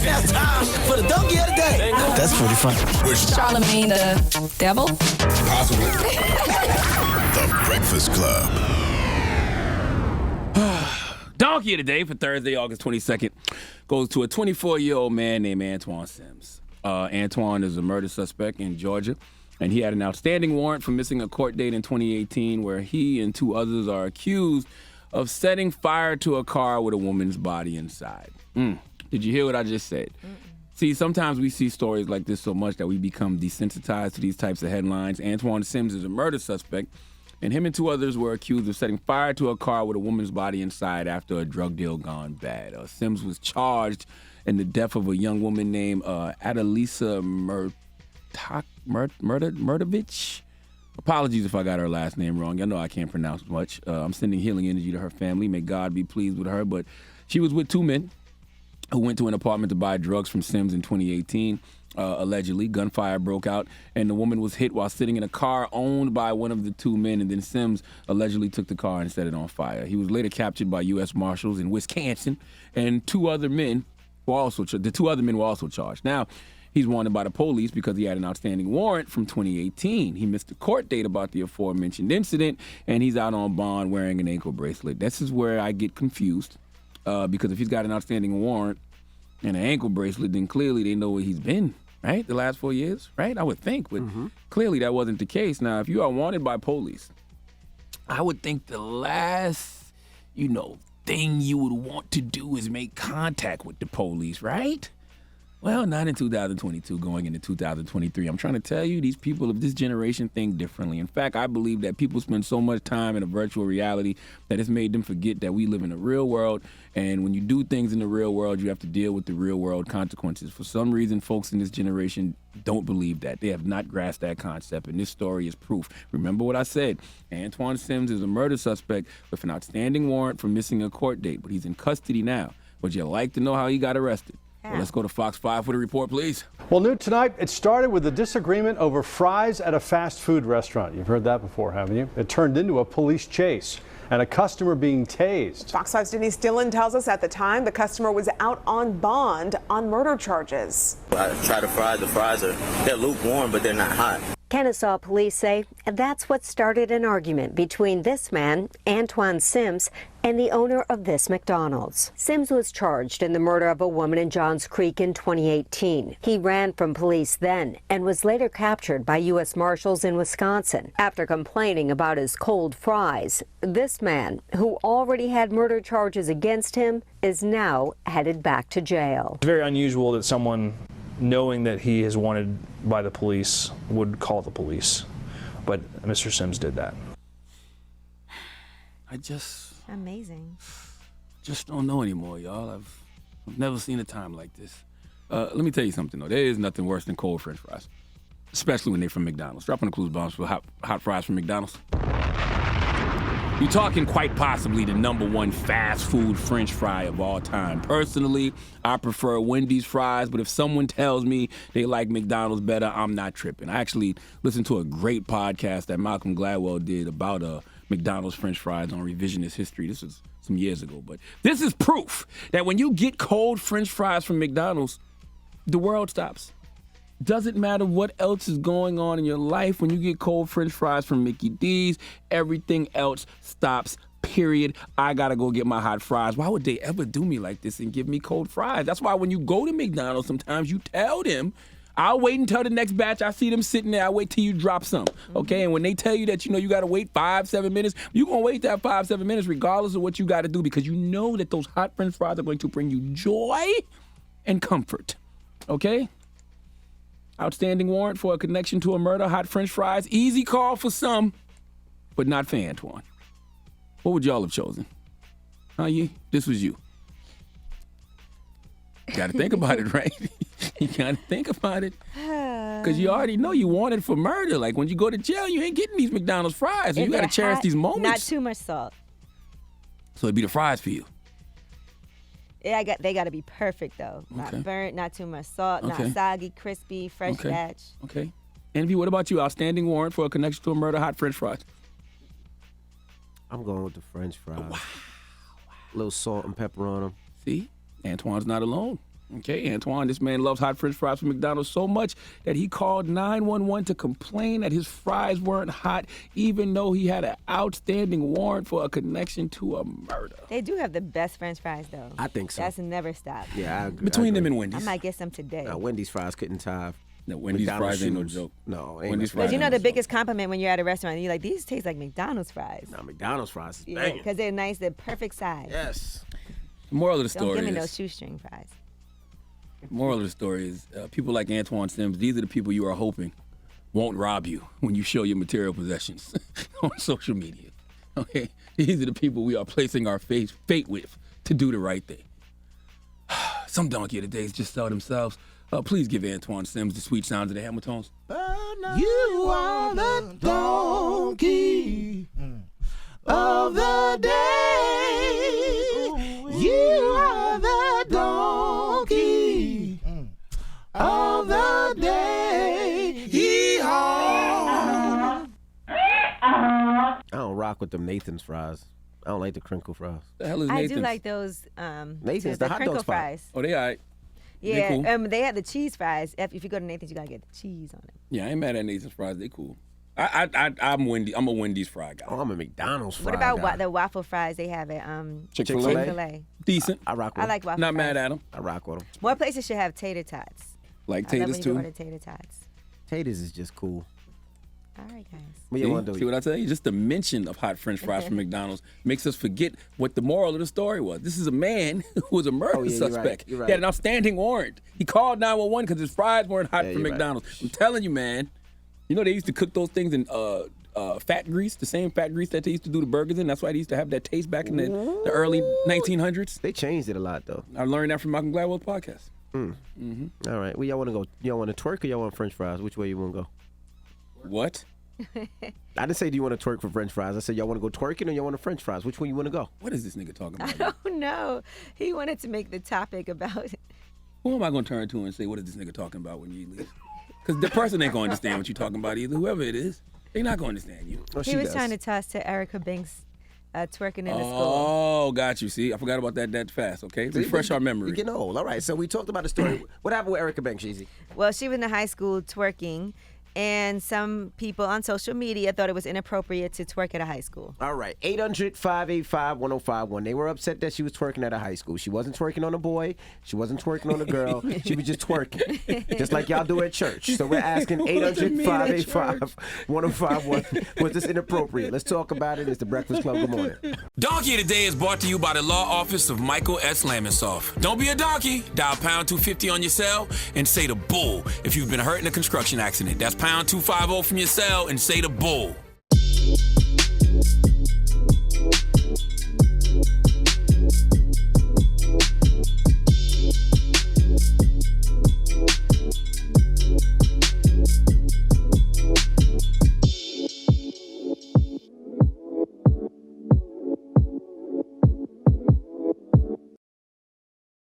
Now it's time for the donkey of the day. That's pretty funny. Charlamagne the devil? Possibly. The Breakfast Club. Donkey of the day for Thursday, August 22nd, goes to a 24-year-old man named Antoine Sims. Antoine is a murder suspect in Georgia, and he had an outstanding warrant for missing a court date in 2018 where he and two others are accused of setting fire to a car with a woman's body inside. Did you hear what I just said? See, sometimes we see stories like this so much that we become desensitized to these types of headlines. Antoine Sims is a murder suspect, and him and two others were accused of setting fire to a car with a woman's body inside after a drug deal gone bad. Sims was charged in the death of a young woman named Adalisa Murtovich. Apologies if I got her last name wrong. Y'all know I can't pronounce much. I'm sending healing energy to her family. May God be pleased with her. But she was with two men who went to an apartment to buy drugs from Sims in 2018. Allegedly, gunfire broke out, and the woman was hit while sitting in a car owned by one of the two men, and then Sims allegedly took the car and set it on fire. He was later captured by U.S. Marshals in Wisconsin, and the two other men were also charged. Now, he's wanted by the police because he had an outstanding warrant from 2018. He missed the court date about the aforementioned incident, and he's out on bond wearing an ankle bracelet. This is where I get confused, because if he's got an outstanding warrant and an ankle bracelet, then clearly they know where he's been, right? The last 4 years, right? I would think, but clearly that wasn't the case. Now, if you are wanted by police, I would think the last, thing you would want to do is make contact with the police, right? Well, not in 2022, going into 2023. I'm trying to tell you, these people of this generation think differently. In fact, I believe that people spend so much time in a virtual reality that it's made them forget that we live in a real world. And when you do things in the real world, you have to deal with the real world consequences. For some reason, folks in this generation don't believe that. They have not grasped that concept. And this story is proof. Remember what I said. Antoine Sims is a murder suspect with an outstanding warrant for missing a court date. But he's in custody now. Would you like to know how he got arrested? Well, let's go to Fox 5 for the report, please. Well, new tonight, it started with a disagreement over fries at a fast food restaurant. You've heard that before, haven't you? It turned into a police chase and a customer being tased. Fox 5's Denise Dillon tells us at the time the customer was out on bond on murder charges. I tried to fry the fries. They're lukewarm, but they're not hot. Kennesaw police say that's what started an argument between this man, Antoine Sims, and the owner of this McDonald's. Sims was charged in the murder of a woman in Johns Creek in 2018. He ran from police then and was later captured by U.S. Marshals in Wisconsin after complaining about his cold fries. This man, who already had murder charges against him, is now headed back to jail. It's very unusual that someone, knowing that he is wanted by the police, would call the police. But Mr. Sims did that. Amazing. Just don't know anymore, y'all. I've never seen a time like this. Let me tell you something, though. There is nothing worse than cold French fries, especially when they're from McDonald's. Drop on the clues bombs for hot fries from McDonald's. You're talking quite possibly the #1 fast food French fry of all time. Personally, I prefer Wendy's fries, but if someone tells me they like McDonald's better, I'm not tripping. I actually listened to a great podcast that Malcolm Gladwell did about McDonald's French fries on revisionist history. This was some years ago, but this is proof that when you get cold French fries from McDonald's, the world stops. Doesn't matter what else is going on in your life. When you get cold French fries from Mickey D's, everything else stops, period. I gotta go get my hot fries. Why would they ever do me like this and give me cold fries? That's why when you go to McDonald's, sometimes you tell them, I'll wait until the next batch. I see them sitting there. I'll wait till you drop some, okay? And when they tell you that, you got to wait 5-7 minutes, you're going to wait that 5-7 minutes regardless of what you got to do, because you know that those hot French fries are going to bring you joy and comfort, okay? Outstanding warrant for a connection to a murder, hot French fries. Easy call for some, but not for Antoine. What would y'all have chosen? This was you. You got to think about it, right? You got to think about it. Because you already know you want it for murder. Like when you go to jail, you ain't getting these McDonald's fries. So you got to cherish these moments. Not too much salt. So it'd be the fries for you. Yeah, they got to be perfect, though. Okay. Not burnt, not too much salt, not soggy, crispy, fresh batch. Okay. Envy, what about you? Outstanding warrant for a connection to a murder, hot French fries. I'm going with the French fries. Wow. A little salt and pepper on them. See? Antoine's not alone. Okay, Antoine, this man loves hot French fries from McDonald's so much that he called 911 to complain that his fries weren't hot, even though he had an outstanding warrant for a connection to a murder. They do have the best French fries, though. I think so. That's never stopped. Yeah, I agree. Between them and I Wendy's. might get some today. No, Wendy's fries couldn't tie. No, Wendy's McDonald's fries ain't no shoes. joke. No, ain't Wendy's no fries But you know ain't the no biggest compliment when you're at a restaurant, and you're like, these taste like McDonald's fries. No, McDonald's fries is Yeah, banging. because they're nice, they're perfect size. Yes. The moral of the Don't story give me is, no shoestring fries. moral of the story is people like Antoine Sims, these are the people you are hoping won't rob you when you show your material possessions on social media. Okay? These are the people we are placing our fate with to do the right thing. Some donkey of the days just sell themselves. Please give Antoine Sims the sweet sounds of the Hamiltones. You are the donkey of the day. You are the donkey of the day. Yee-haw. I don't rock with them Nathan's fries. I don't like the crinkle fries. The hell is I Nathan's? do like those Nathan's, the hot crinkle dog spot. fries. Oh, they all right. Yeah, cool. they have the cheese fries. If you go to Nathan's, you gotta get the cheese on them. Yeah, I ain't mad at Nathan's fries. They cool. I'm a Wendy's fry guy. Oh, I'm a McDonald's fry What about guy. the waffle fries they have at Chick-fil-A? Chick-fil-A? Decent. I rock with I them. like waffle Not fries. mad at them. I rock with them. More places should have tater tots. Like I love taters when you too. order tater tots. Taters is just cool. All right, guys. What you want to See do? what I tell you? Just the mention of hot French fries from McDonald's makes us forget what the moral of the story was. This is a man who was a murder yeah, you're right. suspect. You're right. He had an outstanding warrant. He called 911 because his fries weren't hot Yeah, from you're right. McDonald's. I'm telling you, man. You know they used to cook those things in fat grease, the same fat grease that they used to do the burgers in. That's why they used to have that taste back in the early 1900s. They changed it a lot, though. I learned that from Malcolm Gladwell's podcast. All right. Where y'all want to go? Y'all want to twerk or y'all want French fries? Which way you want to go? What? I didn't say do you want to twerk for French fries. I said y'all want to go twerking or y'all want to French fries. Which one you want to go? What is this nigga talking I about? don't know. He wanted to make the topic about Who am I going to turn to and say, what is this nigga talking about when you leave? Because the person ain't going to understand what you're talking about either. Whoever it is, they're not going to understand you. Oh, He was trying to toss to Erica Banks twerking in the school. Oh, got you. See, I forgot about that fast, okay? Refresh our memory. You're getting old. All right. So we talked about the story. What happened with Erica Banks, Easy? Well, she was in high school twerking, and some people on social media thought it was inappropriate to twerk at a high school. All right. 800-585-1051. They were upset that she was twerking at a high school. She wasn't twerking on a boy. She wasn't twerking on a girl. She was just twerking. Just like y'all do at church. So we're asking 800-585-1051. Was this inappropriate? Let's talk about it. It's the Breakfast Club. Good morning. Donkey of the Day is brought to you by the law office of Michael S. Lamonsoff. Don't be a donkey. Dial pound 250 on your cell and say the bull if you've been hurt in a construction accident. That's pound 250 from your cell and say the bull.